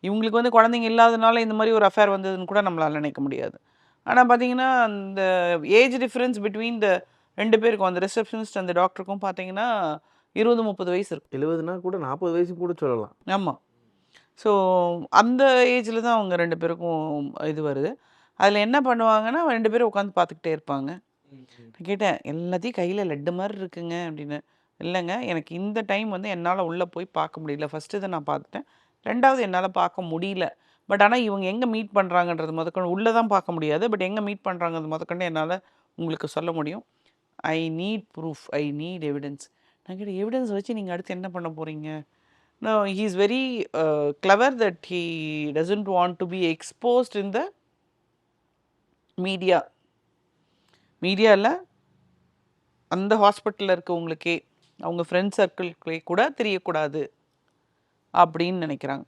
இவங்களுக்கு வந்து குழந்தைங்க இல்லாதனால இந்த மாதிரி ஒரு அஃபேர் வந்ததுன்னு கூட நம்மளால் நினைக்க முடியாது. ஆனால் பார்த்தீங்கன்னா அந்த ஏஜ் டிஃப்ரென்ஸ் பிட்வீன் த 2 பேருக்கும், அந்த ரிசப்ஷனிஸ்ட் அந்த டாக்டருக்கும் பார்த்தீங்கன்னா 20-30 வயசு இருக்கும். 70னா கூட 40 வயசு கூட சொல்லலாம். ஆமாம். ஸோ அந்த ஏஜில் தான் அவங்க 2 பேருக்கும் இது வருது. அதில் என்ன பண்ணுவாங்கன்னா 2 பேரும் உட்காந்து பார்த்துக்கிட்டே இருப்பாங்க. நான் கேட்டேன், எல்லாத்தையும் கையில் லட்டு மாதிரி இருக்குங்க அப்படின்னு. இல்லைங்க, எனக்கு இந்த டைம் வந்து என்னால் உள்ளே போய் பார்க்க முடியல. ஃபஸ்ட்டு இதை நான் பார்த்துட்டேன், 2வது என்னால் பார்க்க முடியல. பட் ஆனால் இவங்க எங்கே மீட் பண்ணுறாங்கன்றது முதற்கொண்டு உள்ளே தான் பார்க்க முடியாது, பட் எங்கே மீட் பண்ணுறாங்கிறது முதற்கொண்டு என்னால் உங்களுக்கு சொல்ல முடியும். I need proof, I need evidence. நான் கேட்டேன், எவிடன்ஸ் வச்சு நீங்கள் அடுத்து என்ன பண்ண போகிறீங்க? No, he is very clever that he doesn't want to be exposed in the media. மீடியாவில் அந்த ஹாஸ்பிட்டலில் இருக்கவங்களுக்கே, அவங்க ஃப்ரெண்ட் சர்க்கிள்களே கூட தெரியக்கூடாது அப்படின்னு நினைக்கிறாங்க.